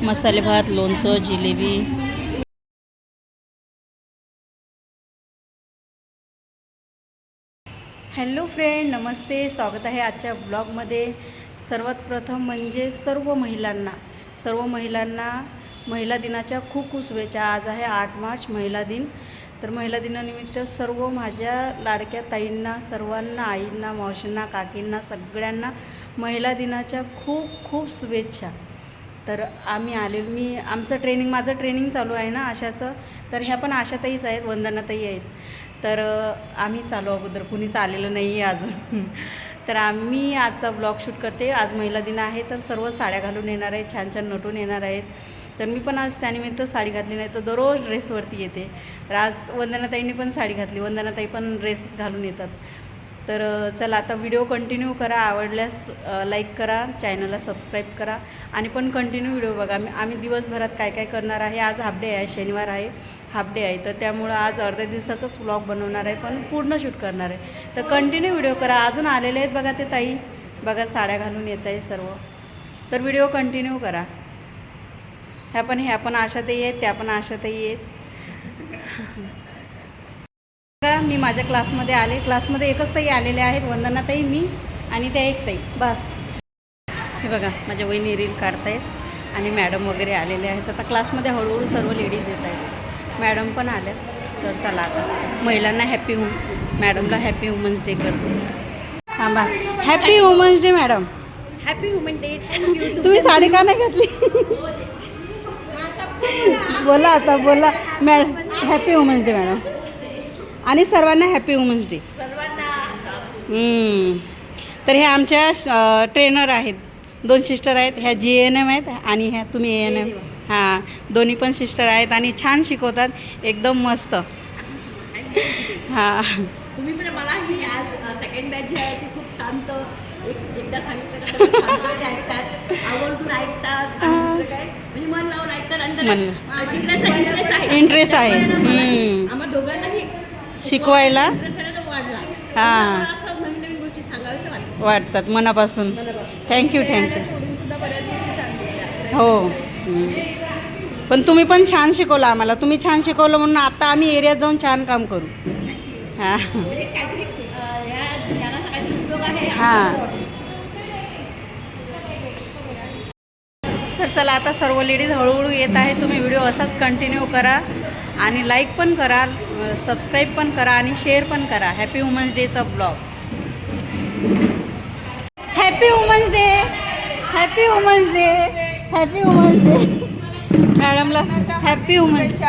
मसाले भात, लोणचं, जिलेबी. हॅलो फ्रेंड, नमस्ते. स्वागत आहे आजच्या ब्लॉगमध्ये. सर्वात प्रथम म्हणजे सर्व महिलांना महिला दिनाच्या खूप खूप शुभेच्छा. आज आहे 8 मार्च महिला दिन. तर महिला दिनानिमित्त सर्व माझ्या लाडक्या ताईंना, सर्वांना, आईंना, मावशींना, काकींना, सगळ्यांना महिला दिनाच्या खूप खूप शुभेच्छा. तर माझं ट्रेनिंग चालू आहे ना आशाचं. तर ह्या पण आशाताईच आहेत, वंदनाताई आहेत. तर आम्ही चालू अगोदर, कुणीच आलेलं नाही आहे अजून. तर आम्ही आजचा ब्लॉग शूट करते. आज महिला दिन आहे, तर सर्व साड्या घालून येणार आहेत, छान छान नटून येणार आहेत. तर मी पण आज त्यानिमित्त साडी घातली नाही, तर दररोज ड्रेसवरती येते. तर आज वंदनाताईंनी पण साडी घातली. वंदनाताई पण ड्रेसच घालून येतात. तर चला आता व्हिडिओ कंटिन्यू करा. आवडल्यास लाईक करा, चॅनलला सबस्क्राईब करा आणि पण कंटिन्यू व्हिडिओ बघा. आम्ही दिवसभरात काय काय करणार आहे. आज हाफ डे आहे, शनिवार आहे, हाफ डे आहे. तर त्यामुळं आज अर्ध्या दिवसाचाच व्लॉग बनवणार आहे, पण पूर्ण शूट करणार आहे. तर कंटिन्यू व्हिडिओ करा. अजून आलेले आहेत बघा ते ताई, बघा साड्या घालून येत आहे सर्व. तर व्हिडिओ कंटिन्यू करा. ह्या पण आशाताई आहेत, त्या पण आशाताई आहेत. मी माझ्या क्लासमध्ये आले. क्लासमध्ये एकच ताई आलेले आहेत, वंदनाताई, मी आणि त्या एक ताई, बस. हे बघा माझ्या वहिनी रील काढतायत आणि मॅडम वगैरे आलेले आहेत. आता क्लासमध्ये हळूहळू सर्व लेडीज येत आहेत, मॅडम पण आल्या. तर चला आता महिलांना मॅडमला हॅपी वुमन्स डे करते. थांबा, happy women's day madam. Happy woman day. तुम्ही साडी का नाही घातली? बोला आता, बोला madam. Happy women's day madam, आणि सर्वांना हॅपी वुमन्स डे. तर ह्या आमच्या ट्रेनर आहेत, 2 सिस्टर आहेत. ह्या GNM आहेत आणि ह्या तुम्ही ANM. हां, दोन्ही पण सिस्टर आहेत आणि छान शिकवतात, एकदम मस्त. हां, तुम्ही पण मला ही आज सेकंड बॅच जी आहे ती खूप शांत, एकदा सांगितलं ऐकतात, आवडून ऐकतात, काय म्हणजे मन लावून ऐकतात. इंटरेस्ट आहे आम्हा दोघांनाही शिकवायला. वाढला. हां, असं नवीन नवीन गोष्टी सांगाव्याच वाटतात मनापासून. थँक्यू. हो, पण तुम्ही पण छान शिकवलं आम्हाला. तुम्ही छान शिकवलं म्हणून आता आम्ही एरियात जाऊन छान काम करू. हां हां. तर चला आता सर्व लेडीज हळूहळू येत आहे. तुम्ही व्हिडिओ असाच कंटिन्यू करा आणि लाईक पण करा, सबस्क्राईब पण करा आणि शेअर पण करा. हॅपी वुमन्स डेचा blog. Happy women's day, happy women's day, happy women's day. मॅडमला हॅपी वुमन्स.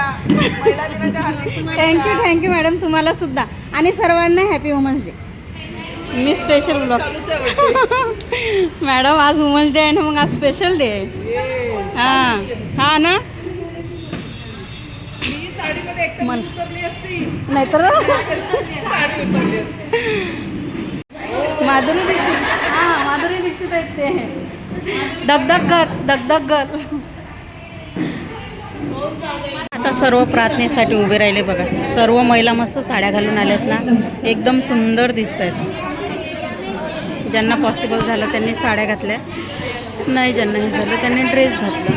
थँक्यू मॅडम, तुम्हाला सुद्धा आणि सर्वांना हॅपी वुमन्स डे. मी स्पेशल ब्लॉग. मॅडम आज वुमन्स डे आहे ना, मग आज स्पेशल डे आहे. हां हां ना. नाहीतर माधुरी दीक्षित आहेत ते. दगदग गर्ल. आता सर्व प्रार्थनेसाठी उभे राहिले बघा. सर्व महिला मस्त साड्या घालून आल्यात ना, एकदम सुंदर दिसत आहेत. ज्यांना पॉसिबल झालं त्यांनी साड्या घातल्या, नाही ज्यांना हे झालं त्यांनी ड्रेस घातला.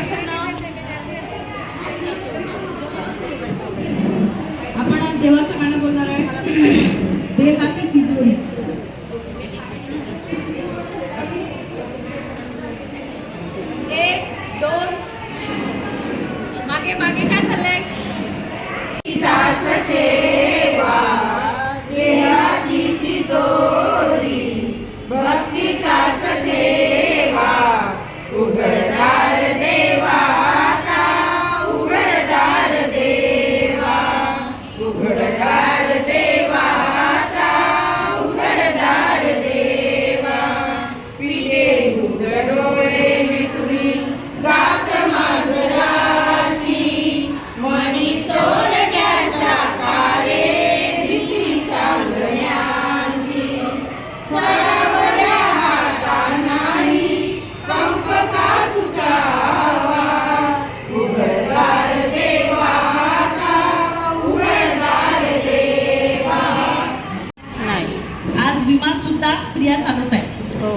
आपण आज देवाचं गाणं बोलणार आहे. देहाती तिजोरी. एक, दोन, मागे मागे काय चाललंय? ठेवा देहाची तिजोरी, भक्तीचाच ठेवा उघडदार देवा, उघडदार देवा, उघडदार देवा, उघडदार देवा. पिले दूध डोळे मिटवी जात मागराची, मणी चोरट्याच्या कारे भीती चांगण्याची. सरावल्या हाता नाही कंप का सुटावा, उघडदार देवा, उघडदार देवा. नाही, आज विमान सुद्धा स्त्रिया चालवत आहेत. हो,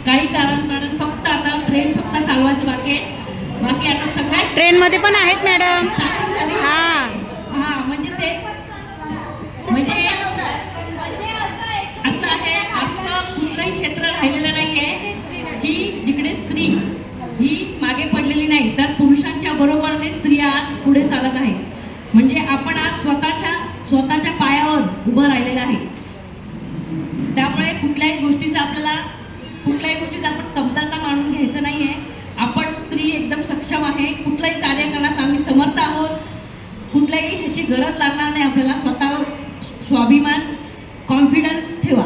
काही कारण फक्त आता ट्रेन फक्त चालवायचं बाकी आता सगळ्या ट्रेनमध्ये पण आहेत मॅडम. हां हा म्हणजे ते म्हणजे असं आहे, असं कुठलंही क्षेत्र राहिलेलं नाही आहे की जिकडे स्त्री ही मागे पडलेली नाही, तर पुरुषांच्या बरोबरीने स्त्रिया आज पुढे चालत आहेत. म्हणजे आपण आज स्वतःच्या पायावर उभं राहिलेलं आहे. त्यामुळे कुठल्याही गोष्टीचा आपण कमतरता मानून घ्यायचं नाही आहे. आपण स्त्री एकदम सक्षम आहे. कुठलंही कार्य करण्यास आम्ही समर्थ आहोत. कुठल्याही ह्याची गरज लागणार नाही आपल्याला. स्वतःवर स्वाभिमान, कॉन्फिडन्स ठेवा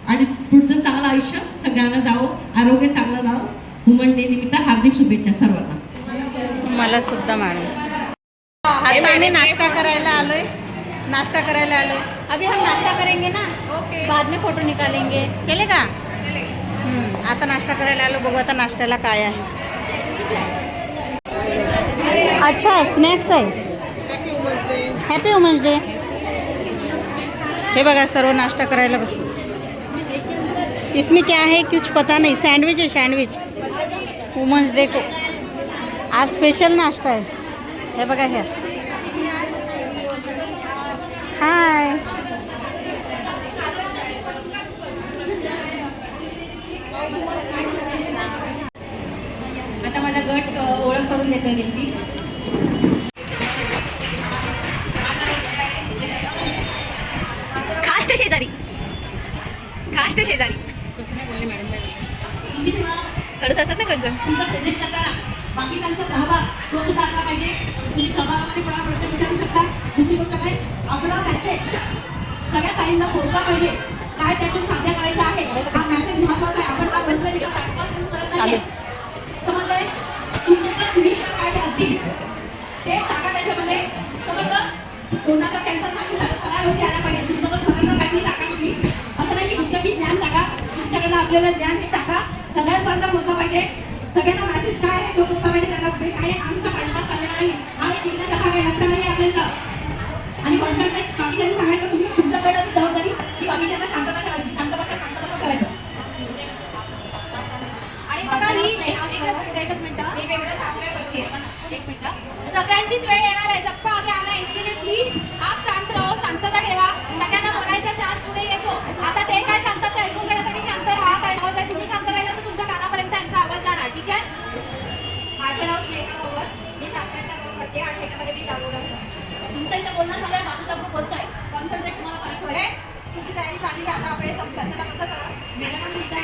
आणि पुढचं चांगलं आयुष्य सगळ्यांना जावो, आरोग्य चांगलं जावं. वुमन डे निमित्त हार्दिक शुभेच्छा सर्वांना. मला सुद्धा मॅडम. आता आम्ही नाश्ता करायला आलोय. अभी हम नाश्ता करेंगे ना, बाद में फोटो निकालेंगे, चलेगा? आता नाश्ता करायला आलो. बघू आता नाश्त्याला काय आहे. अच्छा स्नॅक्स आहे. Happy women's day. हे बघा सर्व नाश्ता करायला बसलो. इसमें क्या है कुछ पता नहीं. सैंडविच है, सैंडविच. वुमन्स डे को आज स्पेशल नाश्ता आहे. हे बघा ह्या. हाय. आता माझा गट ओळख करून देतोय त्याची. खाष्ट शेजारी खरंच असतात ना गणगण. तुमचा प्रेझेंट नका, बाकीच्यांचा सहभाग तो सुद्धा असला पाहिजे. तुम्ही सहभागामध्ये कोणा प्रश्न विचारू शकता. दुसरी गोष्ट काय, आपला मॅसेज सगळ्या ताईंना पोहोचला पाहिजे. काय त्यातून साध्य करायचं आहे, हा मॅसेज महत्वाचा आहे. आपण हा बसलेली करत नाही. समजलंय? तुमच्याकडे चुकीचे कायदे असतील ते टाका त्याच्यामध्ये. समजलं? कोणाचा कॅन्सर सांगितलं तर सगळ्या गोष्टी आल्या पाहिजे. तुमच्याकडे सगळ्यांना काहीतरी टाका तुम्ही. असं नाही की तुमच्याकडे ज्ञान टाका, तुमच्याकडनं आपल्याला ज्ञान हे टाका. सगळ्यांपर्यंत पोहोचला पाहिजे. सगळ्यांना मेसेज काय आहे तो पोहोचला पाहिजे. त्यांना कुठे काय आमचा पाठिंबा चाललेला नाही. आम्ही शिकण्यात कसा काय लक्ष नाही आपल्याला. आणि कॉन्सन्ट्रेट बाकीच्यांनी सांगायचं तुम्ही तुमच्याकडे जबाबदारी की बाकीच्यांना शांतता करायची. शांतता करायचं. आणि बघा ही एकच मिनिटं मी वेगळं सासरे करते. एक मिनिटं. सगळ्यांचीच वेळ येणार आहे. जप्पा आगे आना है, इसके लिए प्लीज आप शांत रहो, शांतता ठेवा. सगळ्यांना बोलायचा चान्स पुढे येतो. आता ते काय सांगतात ते ऐकून घेण्यासाठी शांत राहा. कारण आवाज आहे, तुम्ही शांत राहिला तर तुमच्या कानापर्यंत त्यांचा आवाज जाणार. ठीक आहे? माझं नाव स्नेहा ओवस. मी सासऱ्याचा नाव करते आणि ह्याच्यामध्ये मी दाखवलं तुमचं इथं बोलणं झालंय, माझं आपण बोलतोय. कॉन्सन्ट्रेट तुम्हाला फार ठेवायचं. तुमची तयारी झाली आता आपल्या संपला. चला कसं करा मेरा पण मुद्दा आहे.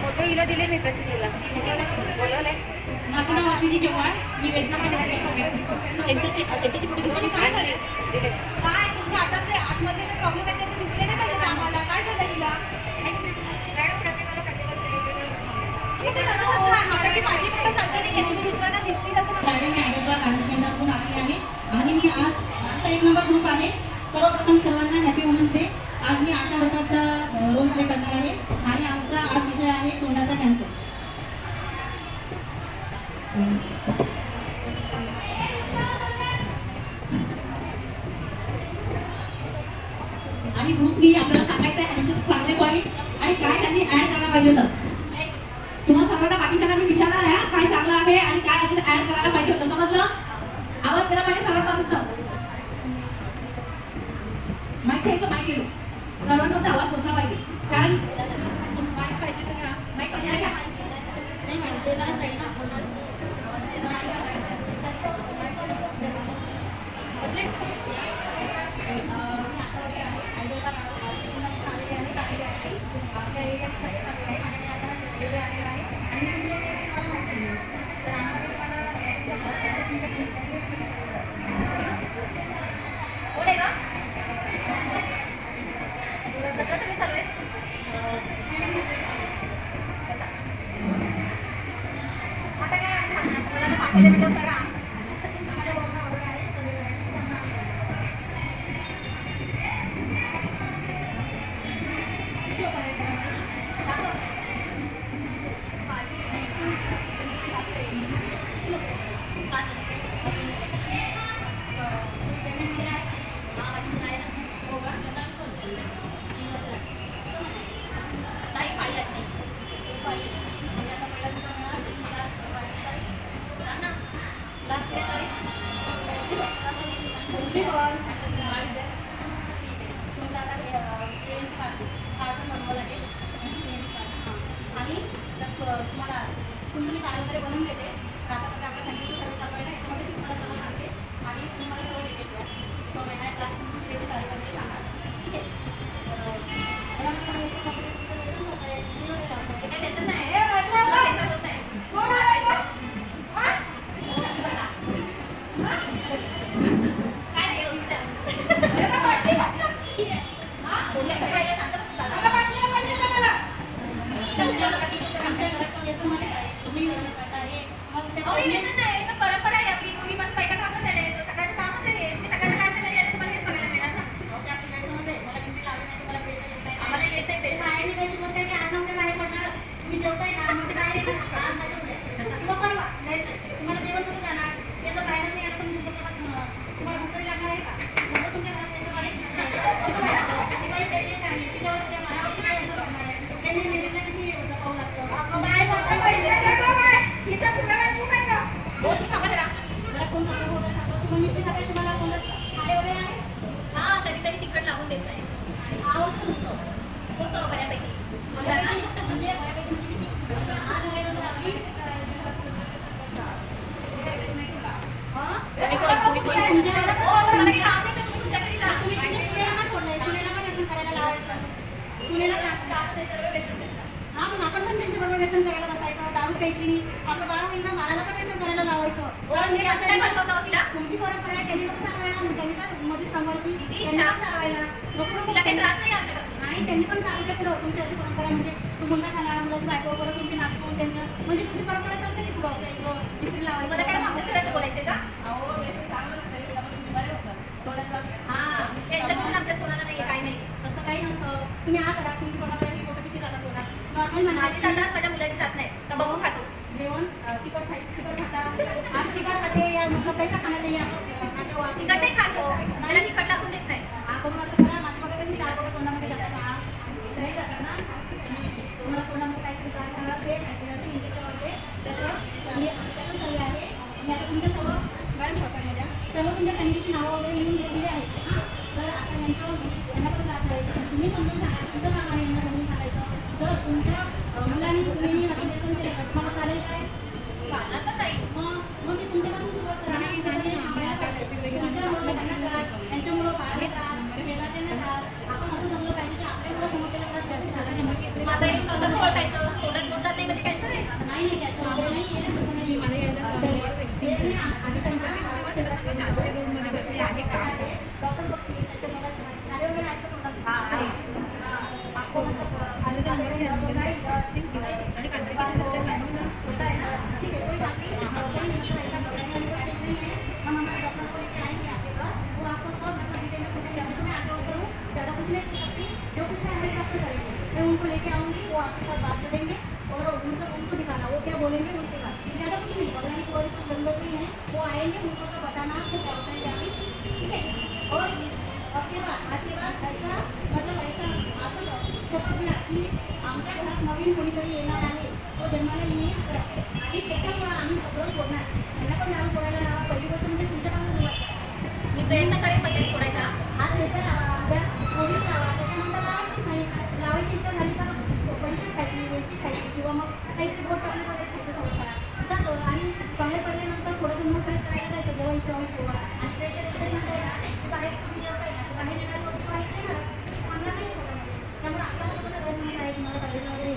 फोटो हिला दिले मी प्रचितीला बोलवलंय. माझं नाव अश्विनी चव्हाण. मी वेस्टमध्ये सेंटरची फोटो दिसली काय करेल काय तुमच्या हातातले आतमधले जे प्रॉब्लेम आहेत तसे दिसले नाही पाहिजे आम्हाला. काय झालं तुला? मॅडम प्रत्येकाला प्रत्येकाचं वेगवेगळं ते तसंच असणार. हाताची माझी फोटो चालते नाही. तुम्ही दुसऱ्यांना दिसतील असं नको. मॅनेजमेंटमधून आली आहे आणि मी आज आमचा 1 नंबर ग्रुप आहे. सर्वप्रथम सर्वांना हॅपी वुमन्स डे. आज मी आशा वर्करचा रोल प्ले करणार आहे आणि आमचा आज विषय आहे तोंडाचा कॅन्सर. आणि ग्रुप बी आपल्याला सांगायचं आहे आणि चांगले पॉईंट आणि काय त्यांनी ऍड करायला पाहिजे होतं. तुम्हाला सर्वांना बाकीच्यांना मी विचारणार आहे काय चांगलं आहे आणि काय अजून ऍड करायला पाहिजे होतं. समजलं? आवाज दिला पाहिजे सर्वांपासून. माहिती आहे का? माहिती आहे सर्वांचा आवाज पोचला पाहिजे. कारण माहिती पाहिजे तर माहिती पाहिजे का? नाही मॅडम ते जरा साईड ना. तुमचा आता क्लिअरन्स कार्ड पण बनवावं लागेल. क्लिअरन्स कार्ड हां. आणि तुम्हाला तुमचं मी कार्ड वगैरे बनवून देते. आता सध्या आपल्या कंटिन्यू सर्व चालू आहे ना, याच्यामध्ये मी तुम्हाला सर्व सांगते आणि तुम्ही मला सर्व डिटेल द्या. तो महिन्यात लास्ट तुमची तारीख वगैरे सांगा. ठीक आहे. तर मला तुम्हाला व्यवस्थित कंप्लीट होत आहे. हे काही लेसन नाही हे तुला लेसन होत नाही कोण आलाय काय नाही रोज विचार अरे बा वाटली ठीक आहे हां बोलले काय शांत बस दादा मला वाटलेला पैसे द्या मला चल चल का किती आमच्या घरात पण व्यसन मध्ये काय तुम्ही व्यसन करता हे मग ते अहो हे लेसन नाही तर परंपरा आहे आपली पूर्वी बस बायका कसं झाले सकाळचं कामच आहे मी सकाळच्या टाइमच्या घरी आले तुम्हाला हेच बघायला मिळणार ना ओके आपली गैरसमज आहे. मला किती लावली नाही मला प्रेशर येत नाही. आम्हाला येत नाही पेशंट बाहेर निघायची गोष्ट आहे की आज नव्हते बाहेर पडणार. तुम्ही जेवताय ना मग ते बाहेर येणार का? आज नाही जेवले किंवा परवा नाही तुम्हाला जेवण कसं जाणार? ते जर बाहेरच नाही आलं तर मग तुम्हाला भूक तरी लागणार आहे का? समजा तुमच्या घरात त्याचं बारीक कसं व्हायचं? ती बाई प्रेग्नेंट आहे तिच्यावर त्या मायावरती काय असं करणार आहे? प्रेग्नेंट लेडीजला किती जपावं लागतं? अगं बाय स्वतः पैसे द्या बाय हिच्या पुण्याला तू काय का हो तू सांगा जरा मला कोण कसं बोलत सांगतो तुम्ही मिस्त्री खात्याशी मला कोणतं खाले वगैरे आहे? हां कधीतरी तिखट लागून देत नाही आवडतं तुमचं होतं बऱ्यापैकी म्हणताना म्हणजे बऱ्यापैकी किती? असं आज आहे ना आम्ही तुम्ही तुमच्या सुनेला का सोडलंय? सुनेला पण व्यसन करायला लावायचं. सुनेला का हां मग आपण पण त्यांच्याबरोबर व्यसन करायला बसायचं. दारू प्यायची आपलं बाळ होईल ना बाळाला पण व्यसन करायला लावायचं. कारण हे कसं आहे, तुमची परंपरा आहे त्यांनी पण चालवायला मग त्यांनी काय मध्येच थांबवायची त्यांनी पण चालवायला नको नाही त्यांनी पण चालू द्या पुढं तुमची अशी परंपरा म्हणजे तू मुलगा झाला मुलाची बायको वगैरे तुमची नातू त्यांचं म्हणजे तुमची परंपरा चालते की पुढं आपल्या इस्त्री लावायचं माझी तसं काही नसतं. तुम्ही आ करा तुमची परंपरा मी फोटो किती जातात तोंडात नॉर्मल म्हणा जातात माझ्या मुलाची जात नाही तर बघून खातो जेवण तिखट खाता आम तिखट खाते या मतलब पैसा खाना चाहिए आपको तिखट नाही खातो मला तिखट लागून देत नाही आपण असं करा माझ्या बघा कशी जाते तोंडामध्ये जातात नाही जातात ना तुम्हाला तोंडामध्ये काहीतरी त्रास झाला असेल काहीतरी असेल इंजेक्शन वगैरे त्याचं मी त्याचं सवय आहे मी आता तुमच्या सर्व मॅडम शॉपमध्ये सर्व तुमच्या फॅमिलीची नावं वगैरे लिहून घेतलेली आहेत हां तर आता यांना पण त्रास आहे तुम्ही समजून सांगा तुमचं काम आहे यांना समजून सांगायचं जर तुमच्या मुलांनी सुनेनी असं व्यसन केलं तर तुम्हाला चालेल काय चालणार तर नाही मग ते तुमच्यापासून सुरुवात करा ना त्यांनी थांबायला पाहिजे तुमच्यामुळे त्यांना त्रास त्यांच्यामुळं बाळाला त्रास शेजाऱ्यांना त्रास आपण असं जमलं पाहिजे की आपल्याला समोरच्याला त्रास कधी झाला नाही मग आता हे कसं ओळखायचं तोंडात बोट जात नाही म्हणजे कॅन्सर आहे नाही त्याचं वगैरे नाही आहे तसं नाही ते नाही आम्ही डॉक्टर बघतील त्याच्या मनात झाले वगैरे आहेत का तोंडात? हां आहे होता है ना ठीक है कोई बात नहीं कोई मतलब ऐसा घबराने वाली बात नहीं है हम हमारे डॉक्टर को लेके आएंगे आपके पास वो आपको सब मतलब डिटेल में पूछेंगे अभी तो मैं आशा करूँ ज़्यादा कुछ नहीं पूछ सकती जो कुछ है हमारे डॉक्टर करेंगे मैं उनको लेके आऊँगी वो आपके साथ बात करेंगे और मतलब उनको दिखाना वो क्या बोलेंगे उसके बाद ज़्यादा कुछ नहीं घबराने की कोई ज़रूरत नहीं है वो आएंगे उनको सब बताना आपको क्या होता है क्या नहीं ठीक है और आपके बाद ऐसा मतलब ऐसा असं शपथ घ्या की आमच्या घरात नवीन कोणीतरी येणार आहे तो जन्माला येईल आणि त्याच्यामुळे आम्ही सगळं सोडणार त्यांना पण नाव सोडायला लावा पहिली गोष्ट म्हणजे तुमच्या कामात सुरुवात करा मी प्रयत्न करेन पैसे सोडायचा आज येतं लावा उद्या पोलीस लावा त्याच्यानंतर लावायचीच नाही लावायची इच्छा झाली तर पैसे खायची वेळची खायची किंवा मग काहीतरी गोड चॉकलेट वगैरे खायचं थोडंफार जातो आणि बाहेर पडल्यानंतर थोडंसं मूड फ्रेश करायला जायचं जेव्हा इच्छा होईल तेव्हा आणि प्रेशर येतं म्हणता येणार की बाहेर तुम्ही जेवताय ना तर बाहेर येणारी वस्तू आहे ते घरात चांगला नाही पोटामध्ये त्यामुळे आपल्याला स्वतःचा गैरसमज आहे की मला कॉलेजला वगैरे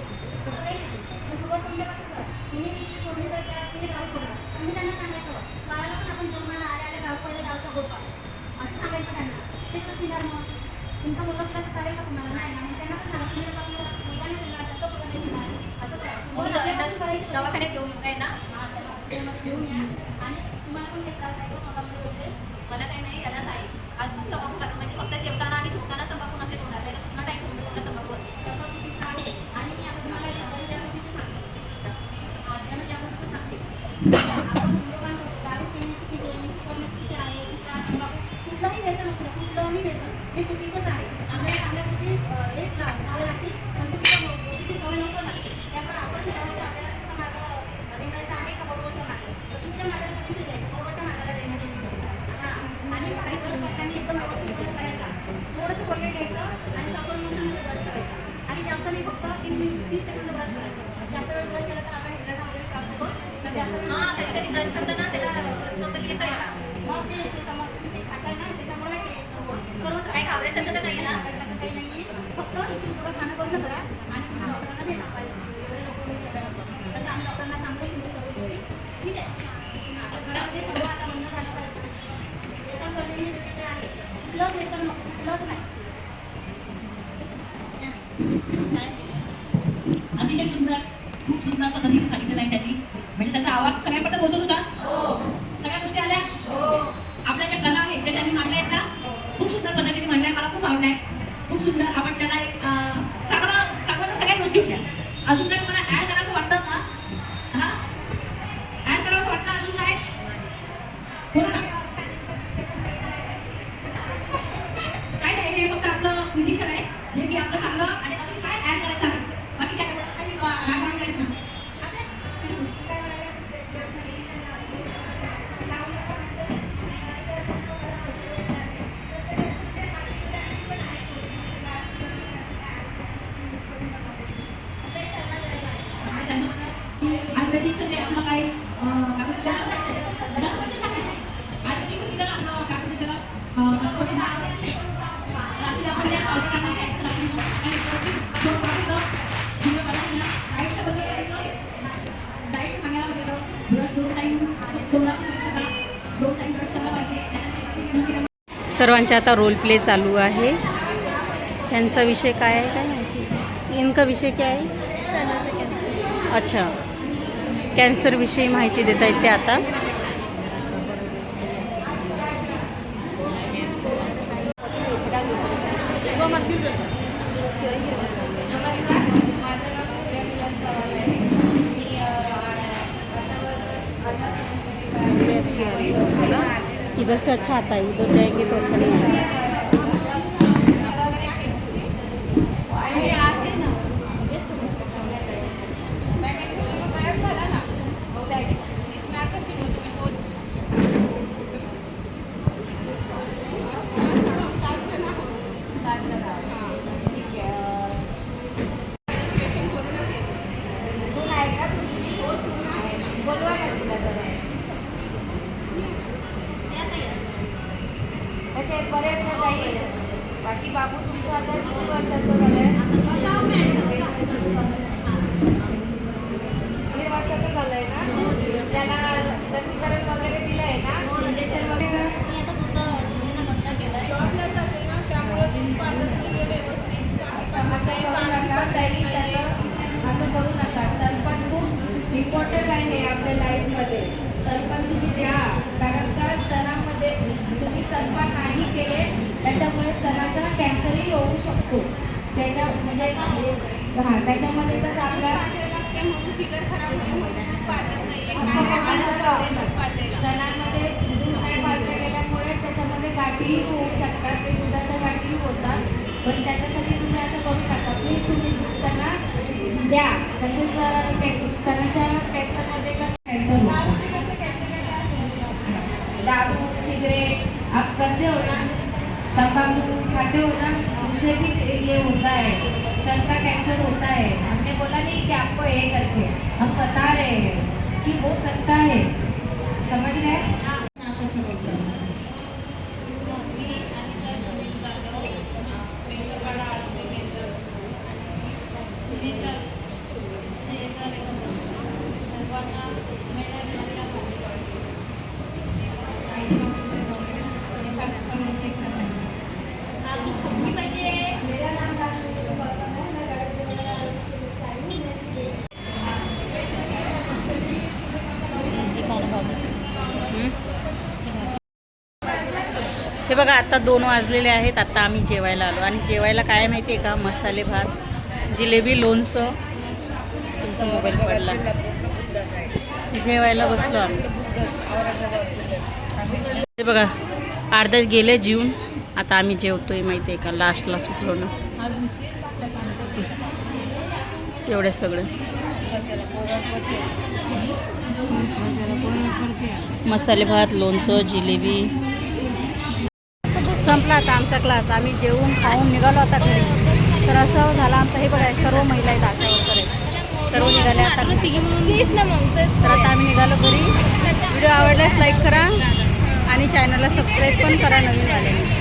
तसं काही नाही मग सुरुवात तुमच्यापासून करा तुम्ही विषय सोडली तर त्या तुम्ही गाव सोडा तुम्ही त्यांना सांगायचं बाळाला पण आपण जेवणाला आल्या गाव पहिलं गावचा गोडपा असं सांगायचं त्यांना ते कसं दिणार मग तुमचा मुलगा सुद्धा चालेल का तुम्हाला नाही ना मग त्यांना पण सांगा तुम्ही आपल्याला मुलगा नाही दिला तसं मुलं नाही दिला असं करा सुरुवात आपल्यापासून करायची दवाखान्यात घेऊन येऊ काय ना हॉस्पिटलमध्ये घेऊन या आणि तुम्हाला पण काही त्रास आहे तो स्वतःमध्ये होते मला काही नाही यालाच आहे आज दूध तंबाखू खातो म्हणजे फक्त जेवताना आणि झोपताना तंबाखू नसेल होणार त्याला पुन्हा टाईम होऊन फक्त तंबाखू असते तसं चुकीचं आहे आणि मी आता तुम्हाला ज्या गोष्टीचं सांगते ज्या गोष्टीचं सांगते आपण लोकांना दारू पिण्याची की जेवणाची करण्याची आहे की का तंबाखू कुठलंही व्यसन असलं कुठलंही व्यसन हे चुकीचंच आहे आपल्याला चांगल्या गोष्टी हेच सवय लागते पण चुकीच्या गोष्टीची सवय नको लागते त्यामुळे आपण ठरवायचं आपल्याला सुद्धा मार्ग निवडायचा आहे का बरोबरचा मार्ग तर चुकीच्या मार्गाला कधीच नाही जायचं बरोबरच्या मार्गाला जायचं ते असते तर मग तुम्ही ते खाताय ना त्याच्यामुळे ते सर्व काही घाबरायसारखं तर नाही ना काही नाही फक्त इथून पुढं खाणं बंद करा आणि तुम्ही डॉक्टरांना भेटा पाहिजे एवढे नको तसं आम्ही डॉक्टरांना सांगतो तुमची सर्व गोष्टी ठीक आहे आता घरामध्ये सर्व आता बंद झालं पाहिजे व्यसन करणे हे चुकीचे आहे कुठलंच व्यसन नको कुठलंच नाही अतिशय सुंदर खूप सुंदर पद्धतीने सांगितलेलं आहे त्यांनी म्हणजे त्याचा आवाज सगळ्यापर्यंत पोहोचत होता सगळ्या गोष्टी आल्या आपल्या ज्या कला आहेत त्या त्यांनी मांडल्या आहेत ना खूप सुंदर पद्धतीने मांडल्या मला खूप आवडल्या खूप सुंदर आपण त्याला एक चांगलं सगळ्या गोष्टी होत्या अजून काही मला ॲड करायचं वाटतं का हां ॲड करावं वाटतं अजून काय बोला ना काय नाही हे फक्त आपलं निरीक्षण आहे जे की आपलं चांगलं आणि अजून काय ॲड करायचं आहे बाकी काय रागावलं आयुर्वेदिकचं जे आपलं काही सर्वांचे आता रोल प्ले चालू आहे त्यांचा विषय काय आहे काय माहिती इनका विषय क्या आहे अच्छा कॅन्सरविषयी माहिती देत आहेत ते आता इधर से अच्छा आता है उधर जाएंगे तो अच्छा नहीं आता बरेच जाईल बाकी बाबू तुमचं आता किती वर्षाचं झालं आहे 1.5 वर्षाचं झालं आहे ना त्याला लसीकरण वगैरे दिलं आहे ना इंजेक्शन वगैरे मी आता दूध बंद केलं आहे जॉबला जाते ना त्यामुळे दूध पाजत नाही व्यवस्थित असं करू नका तरी त्याला असं करू नका स्तनपान खूप इम्पॉर्टंट आहे आपल्या लाईफमध्ये स्तनपान तुम्ही द्या कारण का स्तनामध्ये तुम्ही स्तनपान नाही केले त्याच्यामुळे स्तनाचा कॅन्सरही होऊ शकतो त्याच्या म्हणजे हां त्याच्यामध्ये कसं आपल्या फिगर खराब स्तनामध्ये दूध नाही पाजलं गेल्यामुळे त्याच्यामध्ये गाठीही होऊ शकतात ते दुधाच्या गाठीही होतात पण त्याच्यासाठी तुम्ही असं करू नका प्लीज तुम्ही दूध त्यांना द्या तसेच स्तनाच्या कॅन्सरमध्ये कसं दारू सिगरेट आप करते हो ना तंबाकू खाते हो ना उससे भी ये होता है स्तन का कैंसर होता है हमने बोला नहीं कि आपको ये करके हम बता रहे हैं कि हो सकता है समझ गए हे बघा आता 2 वाजलेले आहेत आता आम्ही जेवायला आलो आणि जेवायला काय माहिती आहे का मसाले भात जिलेबी लोणचं तुमचा मोबाईल पडला जेवायला बसलो आम्ही हे बघा अर्ध्याच गेले जेवून आता आम्ही जेवतोय माहिती आहे का लास्टला सुटलो ना एवढे सगळं मसाले भात लोणचं जिलेबी संपला आता आमचा क्लास आम्ही जेवून खाऊन निघालो आता घरी तर असं झालं आमचं हे बघा सर्व महिला आहेत आशा वर्कर आहेत सर्व निघाले आता तर आता आम्ही निघालो घरी व्हिडिओ आवडल्यास लाईक करा आणि चॅनलला सबस्क्राईब पण करा नवीन आलेली.